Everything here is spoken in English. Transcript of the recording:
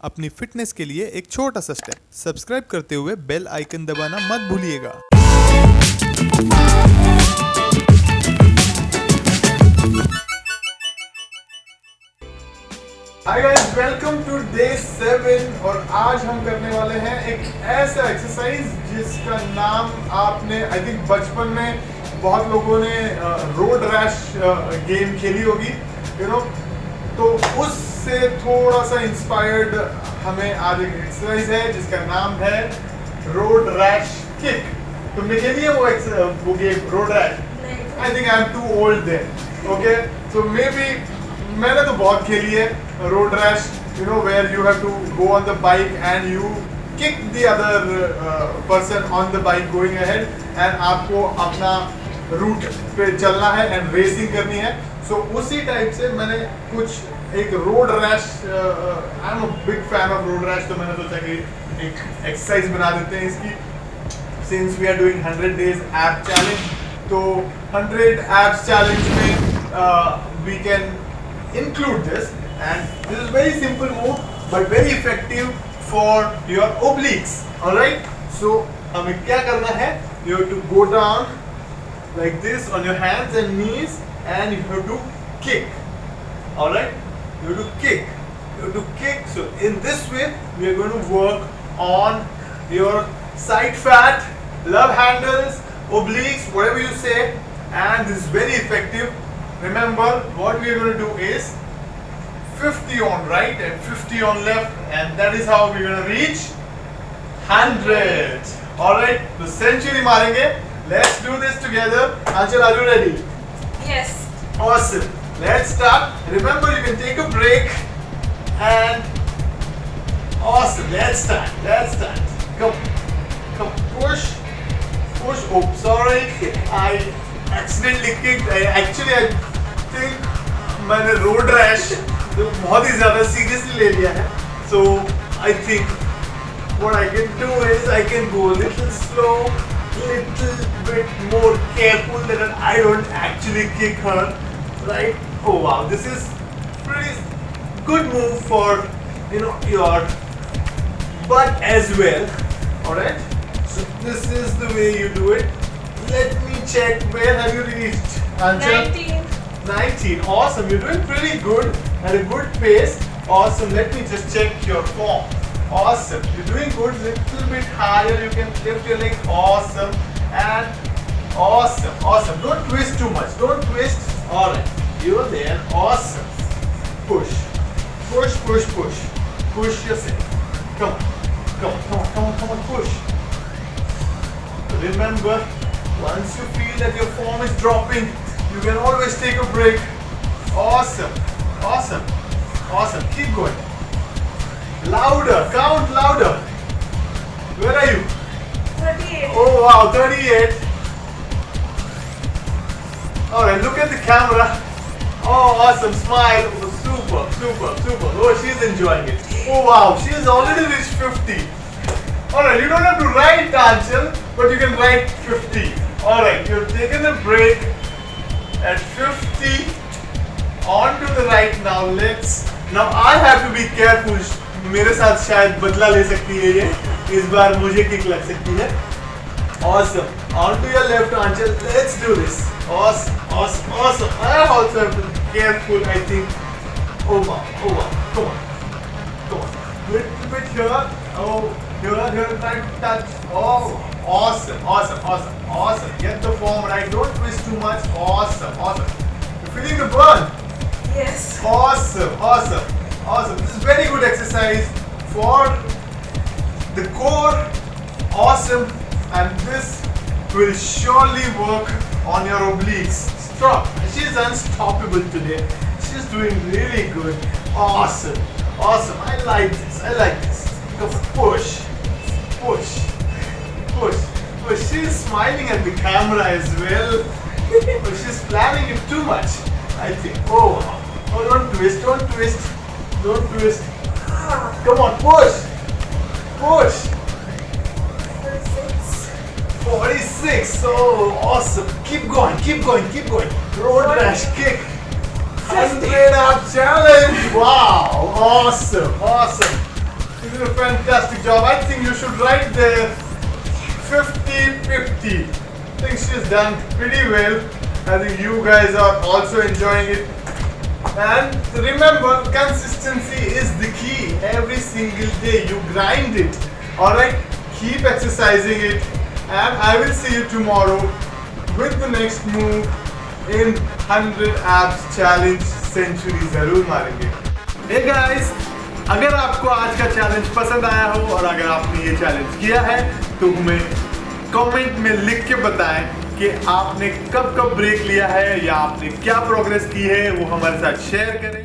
अपनी फिटनेस के लिए एक छोटा सा स्टेप सब्सक्राइब करते हुए बेल आइकन दबाना मत भूलिएगा। Hi guys, welcome to day 7 और आज हम करने वाले हैं एक ऐसा एक्सरसाइज जिसका नाम आपने आई थिंक बचपन में बहुत लोगों ने रोड रैश गेम खेली होगी, तो उससे थोड़ा सा इंस्पायर्ड हमें आज एक एक्सरसाइज है जिसका नाम है रोड रैश किक। तुमने खेली है वो game Road Rash? I think I am too old then. Okay, so maybe मैंने तो बहुत खेली है Road Rash, where you have to go on the bike and you kick the other person on the bike going ahead and आपको अपना root पे चलना है एंड रेसिंग करनी है। सो उसी टाइप से मैंने कुछ एक road Rash, I am a big fan of road rash, तो मैंने सोचा कि एक एक्सरसाइज बना देते हैं इसकी। Since we are doing 100 days app challenge, तो 100 एप्स चैलेंज में we can include this, and this is very simple move but very effective for your obliques. All right, so हमें क्या करना है? You have to go down like this on your hands and knees and you have to kick. All right, you have to kick, you have to kick. So in this way we are going to work on your side fat, love handles, obliques, whatever you say, and this is very effective. Remember, what we are going to do is 50 on right and 50 on left, and that is how we are going to reach 100. Alright, so century marenge. Let's do this together. Anchal, are you ready? Yes. Awesome. Let's start. Remember, you can take a break and awesome. Let's start. Let's start. Come, push. Oh, sorry. I accidentally kicked. I think मैंने road rash तो बहुत ही ज़्यादा seriously ले लिया है. So I think what I can do is I can go a little slow, little bit more careful that I don't actually kick her, right? Oh wow, this is pretty good move for your butt as well. Alright, so this is the way you do it. Let me check, where have you reached, Anchal? 19. Awesome, you're doing pretty good at a good pace. Awesome, let me just check your form. Awesome, you're doing good, little bit higher, you can lift your leg. Awesome, and awesome. Don't twist too much, don't twist. Alright, you're there. Awesome. Push yourself. Come on, push. Remember, once you feel that your form is dropping, you can always take a break. Awesome. Keep going. Louder, count louder. Where are you? 38. Oh wow, 38. Alright, look at the camera. Oh, awesome, smile. Oh, super. Oh, she's enjoying it. Oh wow, she's already reached 50. Alright, you don't have to write, Anchal, but you can write 50. Alright, you've taken a break at 50. On to the right now. Now I have to be careful. मेरे साथ शायद बदला ले सकती है ये. इस बार मुझे किक लग सकती है. Awesome. On to your left, Anchal. Let's do this. Awesome. I also have to be careful, I think. Oh wow. Come on. Little bit here. Oh. Here, try to touch. Oh, awesome. Get the form right. Don't twist too much. Awesome. You're feeling the burn? Yes. Awesome. This is very good exercise for the core. Awesome. And this will surely work on your obliques. Stop. She's unstoppable today. She's doing really good. Awesome. I like this. Come on, push. She's smiling at the camera as well. But she's planning it too much, I think. Oh, don't twist. Come on, push. 46. Oh, awesome. Keep going. Roadrash Kick. 100 up challenge. Wow, awesome. You did a fantastic job. I think you should write there 50-50. I think she's done pretty well. I think you guys are also enjoying it. And remember, consistency is the key. Every single day you grind it. Alright? Keep exercising it. And I will see you tomorrow with the next move in 100 abs challenge. Century जरूर मारेंगे। Hey guys, अगर आपको आज का challenge पसंद आया हो और अगर आपने ये चैलेंज किया है तो हमें कमेंट में लिख के बताएं कि आपने कब कब ब्रेक लिया है या आपने क्या प्रोग्रेस की है, वो हमारे साथ शेयर करें।